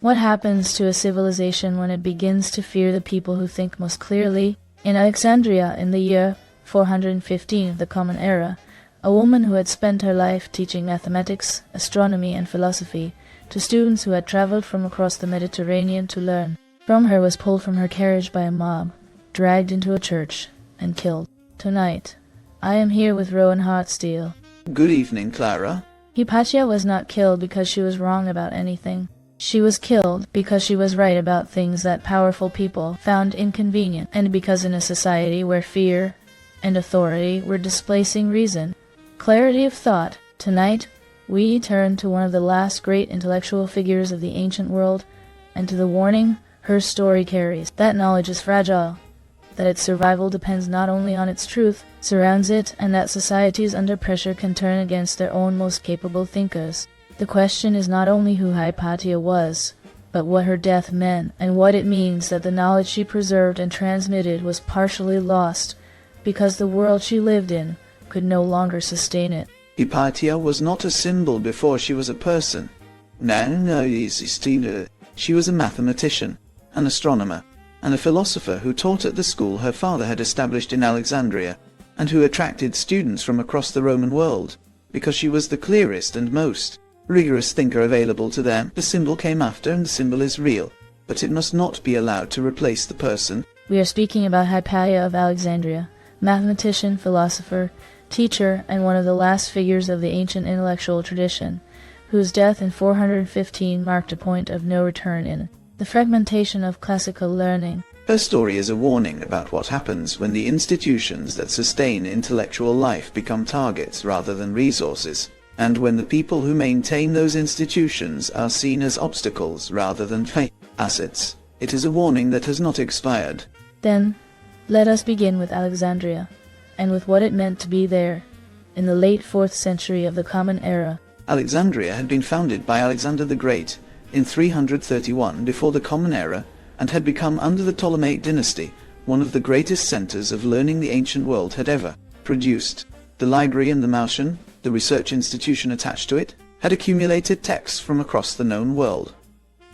What happens to a civilization when it begins to fear the people who think most clearly? In Alexandria, in the year 415 of the Common Era, a woman who had spent her life teaching mathematics, astronomy, and philosophy to students who had traveled from across the Mediterranean to learn from her was pulled from her carriage by a mob, dragged into a church, and killed. Tonight, I am here with Rowan Hartsteele. Good evening, Clara. Hypatia was not killed because she was wrong about anything. She was killed because she was right about things that powerful people found inconvenient, and because in a society where fear and authority were displacing reason, clarity of thought, tonight we turn to one of the last great intellectual figures of the ancient world, and to the warning her story carries. That knowledge is fragile, that its survival depends not only on its truth, surrounds it, and that societies under pressure can turn against their own most capable thinkers. The question is not only who Hypatia was, but what her death meant, and what it means that the knowledge she preserved and transmitted was partially lost, because the world she lived in could no longer sustain it. Hypatia was not a symbol before she was a person. No, she was a mathematician, an astronomer, and a philosopher who taught at the school her father had established in Alexandria, and who attracted students from across the Roman world, because she was the clearest and most rigorous thinker available to them. The symbol came after, and the symbol is real, but it must not be allowed to replace the person. We are speaking about Hypatia of Alexandria, mathematician, philosopher, teacher, and one of the last figures of the ancient intellectual tradition, whose death in 415 marked a point of no return in the fragmentation of classical learning. Her story is a warning about what happens when the institutions that sustain intellectual life become targets rather than resources, and when the people who maintain those institutions are seen as obstacles rather than assets. It is a warning that has not expired. Then, let us begin with Alexandria, and with what it meant to be there, in the late 4th century of the Common Era. Alexandria had been founded by Alexander the Great in 331 before the Common Era, and had become under the Ptolemaic dynasty one of the greatest centers of learning the ancient world had ever produced. The library and the Martian, the research institution attached to it, had accumulated texts from across the known world.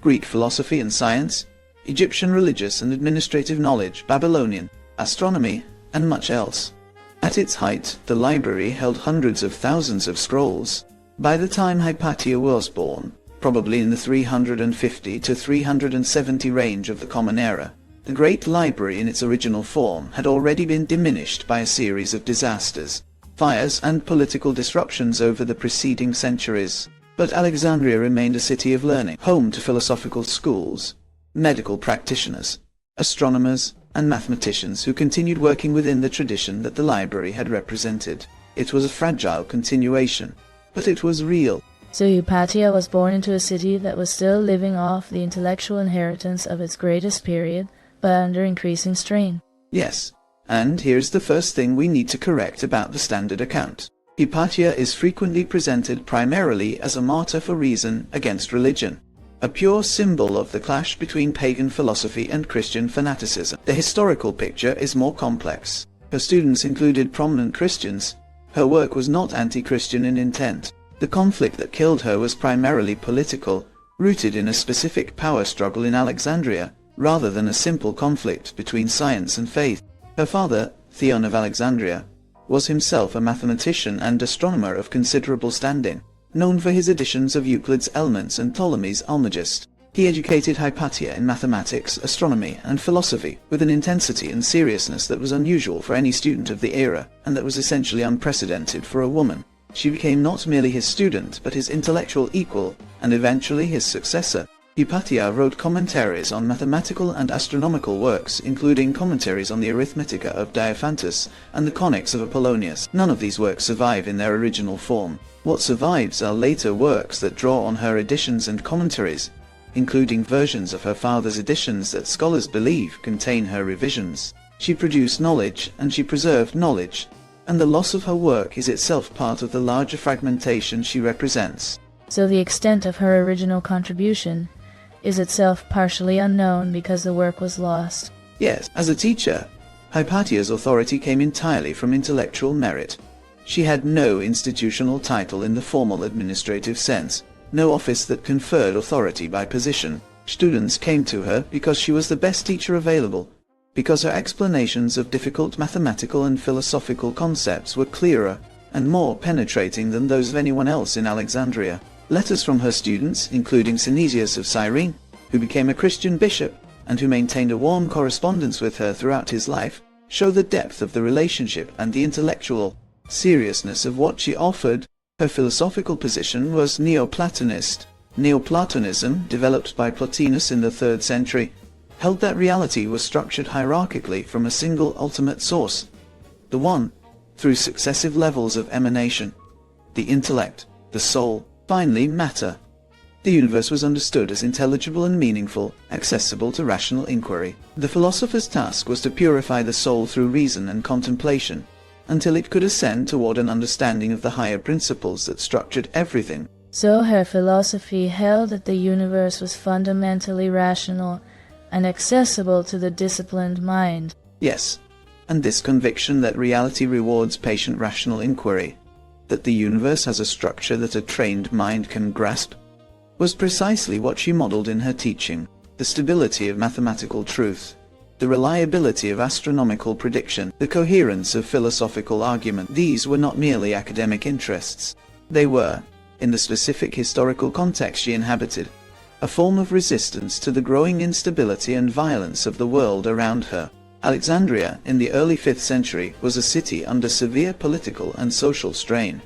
Greek philosophy and science, Egyptian religious and administrative knowledge, Babylonian, astronomy, and much else. At its height, the library held hundreds of thousands of scrolls. By the time Hypatia was born, probably in the 350 to 370 range of the Common Era, the great library in its original form had already been diminished by a series of disasters, fires, and political disruptions over the preceding centuries. But Alexandria remained a city of learning, home to philosophical schools, medical practitioners, astronomers, and mathematicians who continued working within the tradition that the library had represented. It was a fragile continuation, but it was real. So Hypatia was born into a city that was still living off the intellectual inheritance of its greatest period, but under increasing strain. Yes, and here's the first thing we need to correct about the standard account. Hypatia is frequently presented primarily as a martyr for reason against religion, a pure symbol of the clash between pagan philosophy and Christian fanaticism. The historical picture is more complex. Her students included prominent Christians. Her work was not anti-Christian in intent. The conflict that killed her was primarily political, rooted in a specific power struggle in Alexandria, rather than a simple conflict between science and faith. Her father, Theon of Alexandria, was himself a mathematician and astronomer of considerable standing, known for his editions of Euclid's Elements and Ptolemy's Almagest. He educated Hypatia in mathematics, astronomy, and philosophy with an intensity and seriousness that was unusual for any student of the era, and that was essentially unprecedented for a woman. She became not merely his student, but his intellectual equal, and eventually his successor. Hypatia wrote commentaries on mathematical and astronomical works, including commentaries on the Arithmetica of Diophantus and the Conics of Apollonius. None of these works survive in their original form. What survives are later works that draw on her editions and commentaries, including versions of her father's editions that scholars believe contain her revisions. She produced knowledge, and she preserved knowledge, and the loss of her work is itself part of the larger fragmentation she represents. So the extent of her original contribution is itself partially unknown because the work was lost. Yes, as a teacher, Hypatia's authority came entirely from intellectual merit. She had no institutional title in the formal administrative sense, no office that conferred authority by position. Students came to her because she was the best teacher available, because her explanations of difficult mathematical and philosophical concepts were clearer and more penetrating than those of anyone else in Alexandria. Letters from her students, including Synesius of Cyrene, who became a Christian bishop and who maintained a warm correspondence with her throughout his life, show the depth of the relationship and the intellectual seriousness of what she offered. Her philosophical position was Neoplatonist. Neoplatonism, developed by Plotinus in the 3rd century, held that reality was structured hierarchically from a single ultimate source, the one, through successive levels of emanation: the intellect, the soul, finally matter. The universe was understood as intelligible and meaningful, accessible to rational inquiry. The philosopher's task was to purify the soul through reason and contemplation, until it could ascend toward an understanding of the higher principles that structured everything. So her philosophy held that the universe was fundamentally rational and accessible to the disciplined mind. Yes, and this conviction that reality rewards patient rational inquiry, that the universe has a structure that a trained mind can grasp, was precisely what she modeled in her teaching. The stability of mathematical truth, the reliability of astronomical prediction, the coherence of philosophical argument. These were not merely academic interests. They were, in the specific historical context she inhabited, a form of resistance to the growing instability and violence of the world around her. Alexandria, in the early 5th century, was a city under severe political and social strain.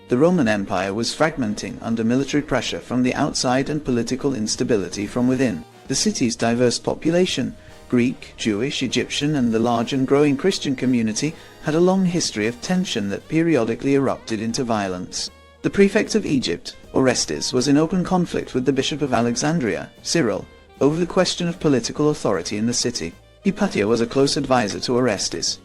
The Roman Empire was fragmenting under military pressure from the outside and political instability from within. The city's diverse population, Greek, Jewish, Egyptian, and the large and growing Christian community, had a long history of tension that periodically erupted into violence. The prefect of Egypt, Orestes, was in open conflict with the bishop of Alexandria, Cyril, over the question of political authority in the city. Hypatia was a close advisor to Orestes.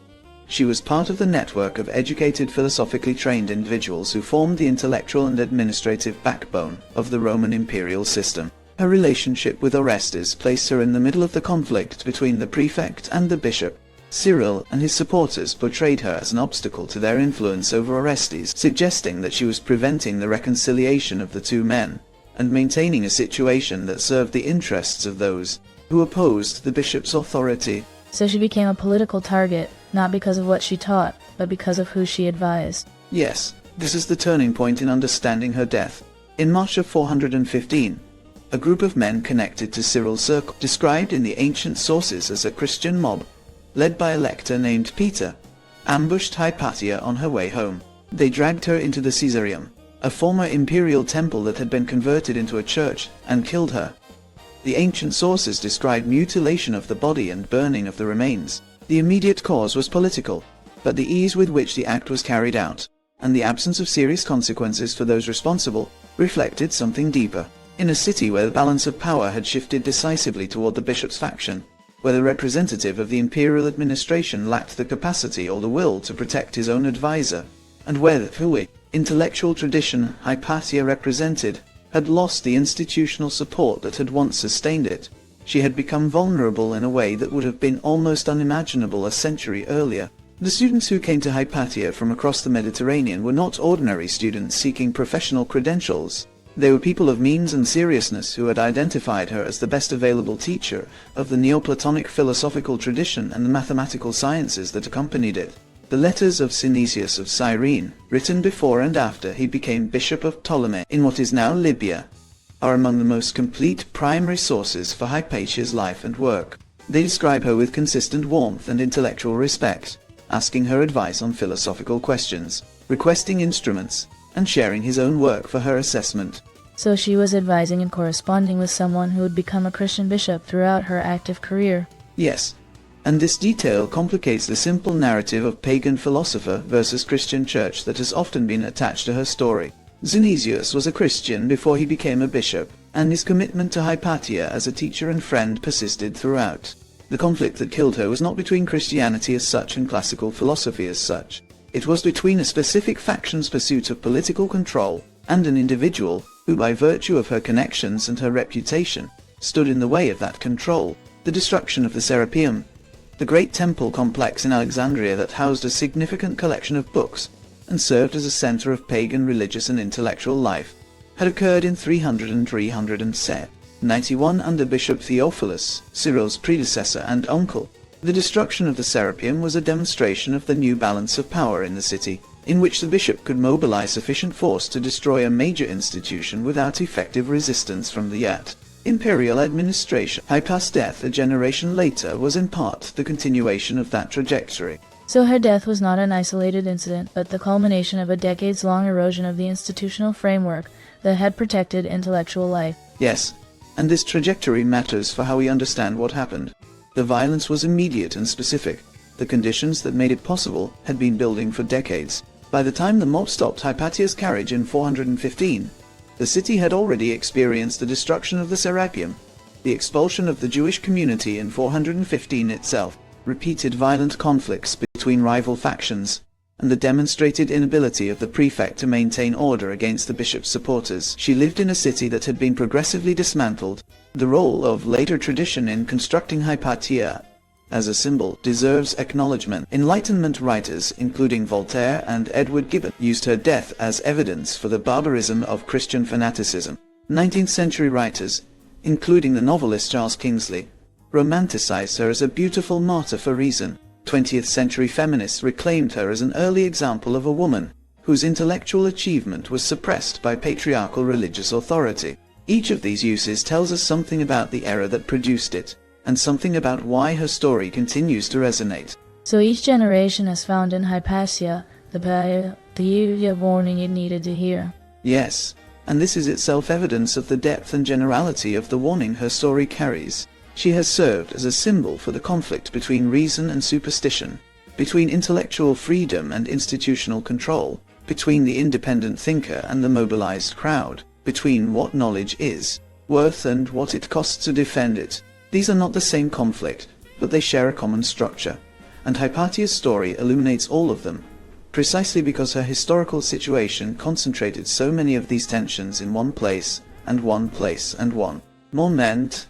She was part of the network of educated, philosophically trained individuals who formed the intellectual and administrative backbone of the Roman imperial system. Her relationship with Orestes placed her in the middle of the conflict between the prefect and the bishop. Cyril and his supporters portrayed her as an obstacle to their influence over Orestes, suggesting that she was preventing the reconciliation of the two men, and maintaining a situation that served the interests of those who opposed the bishop's authority. So she became a political target, not because of what she taught, but because of who she advised. Yes, this is the turning point in understanding her death. In March of 415, a group of men connected to Cyril's circle, described in the ancient sources as a Christian mob, led by a lector named Peter, ambushed Hypatia on her way home. They dragged her into the Caesareum, a former imperial temple that had been converted into a church, and killed her. The ancient sources described mutilation of the body and burning of the remains. The immediate cause was political, but the ease with which the act was carried out, and the absence of serious consequences for those responsible, reflected something deeper. In a city where the balance of power had shifted decisively toward the bishop's faction, where the representative of the imperial administration lacked the capacity or the will to protect his own advisor, and where the fluid, intellectual tradition Hypatia represented had lost the institutional support that had once sustained it, she had become vulnerable in a way that would have been almost unimaginable a century earlier. The students who came to Hypatia from across the Mediterranean were not ordinary students seeking professional credentials. They were people of means and seriousness who had identified her as the best available teacher of the Neoplatonic philosophical tradition and the mathematical sciences that accompanied it. The letters of Synesius of Cyrene, written before and after he became Bishop of Ptolemy in what is now Libya, are among the most complete primary sources for Hypatia's life and work. They describe her with consistent warmth and intellectual respect, asking her advice on philosophical questions, requesting instruments, and sharing his own work for her assessment. So she was advising and corresponding with someone who would become a Christian bishop throughout her active career. Yes, and this detail complicates the simple narrative of pagan philosopher versus Christian church that has often been attached to her story. Synesius was a Christian before he became a bishop, and his commitment to Hypatia as a teacher and friend persisted throughout. The conflict that killed her was not between Christianity as such and classical philosophy as such. It was between a specific faction's pursuit of political control and an individual who, by virtue of her connections and her reputation, stood in the way of that control. The destruction of the Serapeum, the great temple complex in Alexandria that housed a significant collection of books and served as a center of pagan religious and intellectual life, had occurred in 300 and 307. 91 under Bishop Theophilus, Cyril's predecessor and uncle. The destruction of the Serapeum was a demonstration of the new balance of power in the city, in which the bishop could mobilize sufficient force to destroy a major institution without effective resistance from the yet imperial administration. Hypatia's death a generation later was in part the continuation of that trajectory. So her death was not an isolated incident, but the culmination of a decades-long erosion of the institutional framework that had protected intellectual life. Yes, and this trajectory matters for how we understand what happened. The violence was immediate and specific. The conditions that made it possible had been building for decades. By the time the mob stopped Hypatia's carriage in 415, the city had already experienced the destruction of the Serapeum, the expulsion of the Jewish community in 415 itself, repeated violent conflicts between rival factions, and the demonstrated inability of the prefect to maintain order against the bishop's supporters. She lived in a city that had been progressively dismantled. The role of later tradition in constructing Hypatia as a symbol deserves acknowledgement. Enlightenment writers, including Voltaire and Edward Gibbon, used her death as evidence for the barbarism of Christian fanaticism. 19th century writers, including the novelist Charles Kingsley, romanticized her as a beautiful martyr for reason. 20th century feminists reclaimed her as an early example of a woman whose intellectual achievement was suppressed by patriarchal religious authority. Each of these uses tells us something about the era that produced it, and something about why her story continues to resonate. So each generation has found in Hypatia the warning it needed to hear. Yes, and this is itself evidence of the depth and generality of the warning her story carries. She has served as a symbol for the conflict between reason and superstition, between intellectual freedom and institutional control, between the independent thinker and the mobilized crowd, between what knowledge is worth and what it costs to defend it. These are not the same conflict, but they share a common structure, and Hypatia's story illuminates all of them, precisely because her historical situation concentrated so many of these tensions in one place and one moment.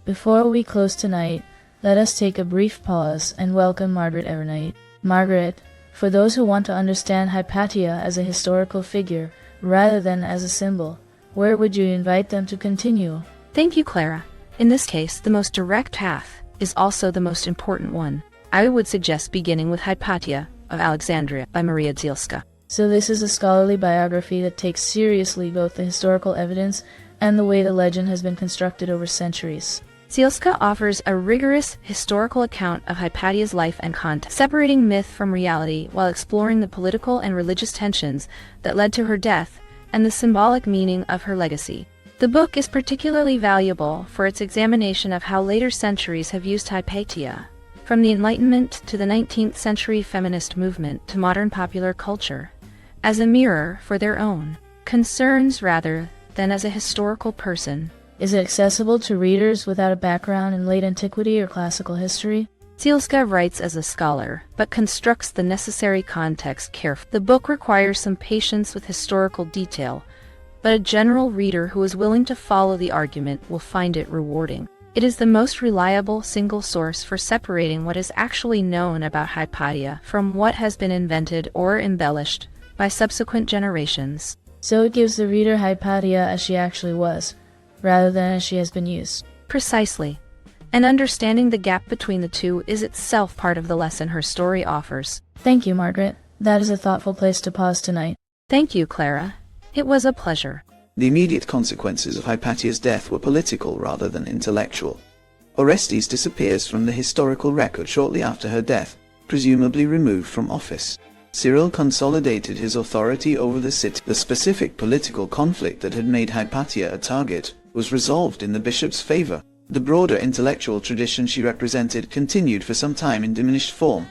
Before we close tonight, let us take a brief pause and welcome Margaret Evernight. Margaret, for those who want to understand Hypatia as a historical figure rather than as a symbol, where would you invite them to continue? Thank you, Clara. In this case, the most direct path is also the most important one. I would suggest beginning with Hypatia of Alexandria by Maria Zielska. So this is a scholarly biography that takes seriously both the historical evidence and the way the legend has been constructed over centuries. Zielska offers a rigorous historical account of Hypatia's life and context, separating myth from reality while exploring the political and religious tensions that led to her death and the symbolic meaning of her legacy. The book is particularly valuable for its examination of how later centuries have used Hypatia, from the Enlightenment to the 19th century feminist movement to modern popular culture, as a mirror for their own concerns rather than as a historical person. Is it accessible to readers without a background in late antiquity or classical history? Zielska writes as a scholar, but constructs the necessary context carefully. The book requires some patience with historical detail, but a general reader who is willing to follow the argument will find it rewarding. It is the most reliable single source for separating what is actually known about Hypatia from what has been invented or embellished by subsequent generations. So it gives the reader Hypatia as she actually was, rather than as she has been used. Precisely. And understanding the gap between the two is itself part of the lesson her story offers. Thank you, Margaret. That is a thoughtful place to pause tonight. Thank you, Clara. It was a pleasure. The immediate consequences of Hypatia's death were political rather than intellectual. Orestes disappears from the historical record shortly after her death, presumably removed from office. Cyril consolidated his authority over the city. The specific political conflict that had made Hypatia a target was resolved in the bishop's favor. The broader intellectual tradition she represented continued for some time in diminished form,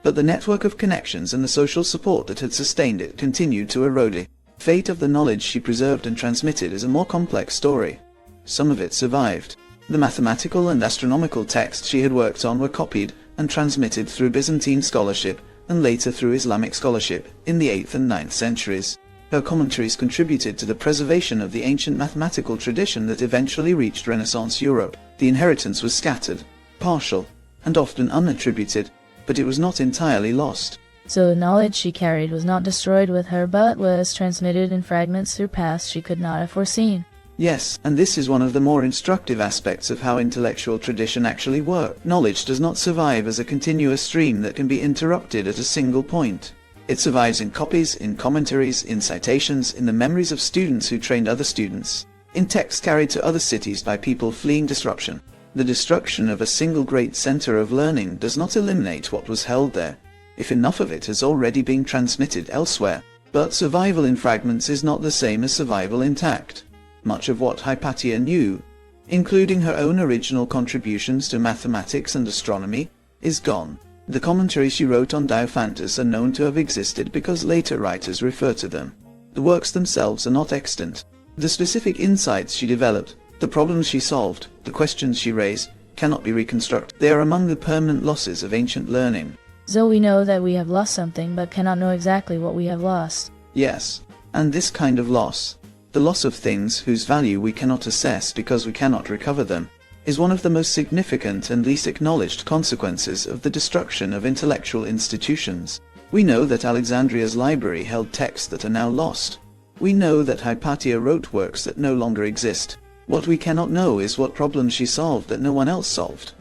but the network of connections and the social support that had sustained it continued to erode. The fate of the knowledge she preserved and transmitted is a more complex story. Some of it survived. The mathematical and astronomical texts she had worked on were copied and transmitted through Byzantine scholarship and later through Islamic scholarship in the 8th and 9th centuries. Her commentaries contributed to the preservation of the ancient mathematical tradition that eventually reached Renaissance Europe. The inheritance was scattered, partial, and often unattributed, but it was not entirely lost. So the knowledge she carried was not destroyed with her, but was transmitted in fragments through paths she could not have foreseen. Yes, and this is one of the more instructive aspects of how intellectual tradition actually works. Knowledge does not survive as a continuous stream that can be interrupted at a single point. It survives in copies, in commentaries, in citations, in the memories of students who trained other students, in texts carried to other cities by people fleeing disruption. The destruction of a single great center of learning does not eliminate what was held there, if enough of it has already been transmitted elsewhere. But survival in fragments is not the same as survival intact. Much of what Hypatia knew, including her own original contributions to mathematics and astronomy, is gone. The commentaries she wrote on Diophantus are known to have existed because later writers refer to them. The works themselves are not extant. The specific insights she developed, the problems she solved, the questions she raised, cannot be reconstructed. They are among the permanent losses of ancient learning. So we know that we have lost something, but cannot know exactly what we have lost. Yes, and this kind of loss, the loss of things whose value we cannot assess because we cannot recover them, is one of the most significant and least acknowledged consequences of the destruction of intellectual institutions. We know that Alexandria's library held texts that are now lost. We know that Hypatia wrote works that no longer exist. What we cannot know is what problems she solved that no one else solved,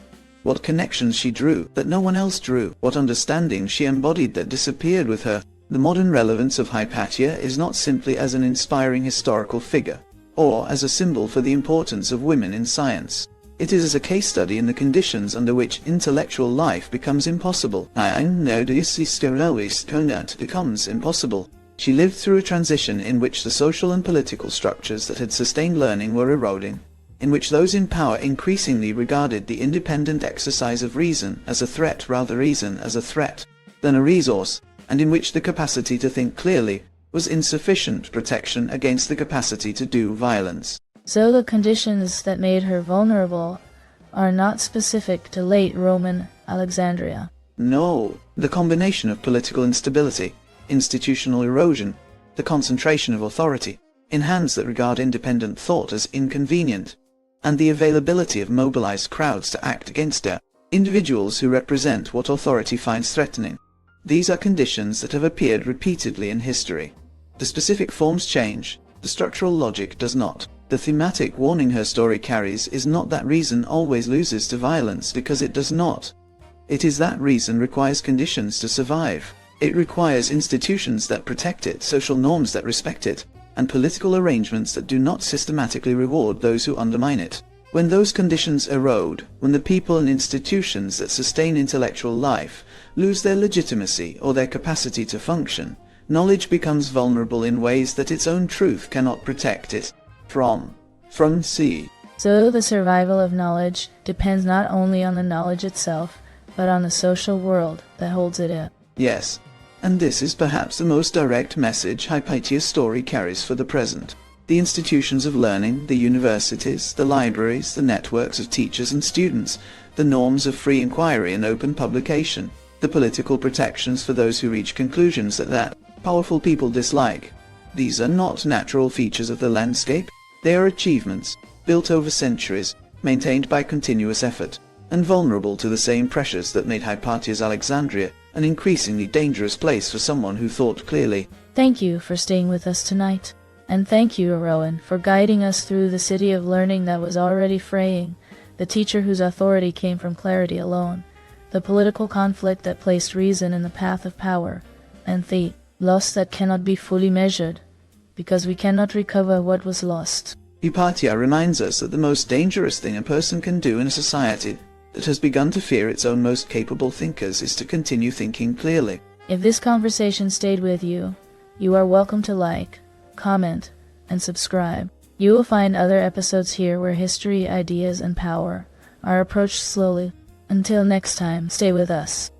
what connections she drew that no one else drew, what understanding she embodied that disappeared with her. The modern relevance of Hypatia is not simply as an inspiring historical figure, or as a symbol for the importance of women in science. It is as a case study in the conditions under which intellectual life becomes impossible. Becomes impossible. She lived through a transition in which the social and political structures that had sustained learning were eroding, in which those in power increasingly regarded the independent exercise of reason as a threat rather reason as a threat than a resource, and in which the capacity to think clearly was insufficient protection against the capacity to do violence. So the conditions that made her vulnerable are not specific to late Roman Alexandria. No, the combination of political instability, institutional erosion, the concentration of authority in hands that regard independent thought as inconvenient, and the availability of mobilized crowds to act against her, individuals who represent what authority finds threatening. These are conditions that have appeared repeatedly in history. The specific forms change, the structural logic does not. The thematic warning her story carries is not that reason always loses to violence, because it does not. It is that reason requires conditions to survive. It requires institutions that protect it, social norms that respect it, and political arrangements that do not systematically reward those who undermine it. When those conditions erode, when the people and institutions that sustain intellectual life lose their legitimacy or their capacity to function, knowledge becomes vulnerable in ways that its own truth cannot protect it from. So the survival of knowledge depends not only on the knowledge itself, but on the social world that holds it in. Yes, and this is perhaps the most direct message Hypatia's story carries for the present. The institutions of learning, the universities, the libraries, the networks of teachers and students, the norms of free inquiry and open publication, the political protections for those who reach conclusions that powerful people dislike. These are not natural features of the landscape. They are achievements, built over centuries, maintained by continuous effort, and vulnerable to the same pressures that made Hypatia's Alexandria an increasingly dangerous place for someone who thought clearly. Thank you for staying with us tonight. And thank you, Rowan, for guiding us through the city of learning that was already fraying, the teacher whose authority came from clarity alone, the political conflict that placed reason in the path of power, and the loss that cannot be fully measured, because we cannot recover what was lost. Hypatia reminds us that the most dangerous thing a person can do in a society that has begun to fear its own most capable thinkers is to continue thinking clearly. If this conversation stayed with you, you are welcome to like, comment, and subscribe. You will find other episodes here where history, ideas, and power are approached slowly. Until next time, stay with us.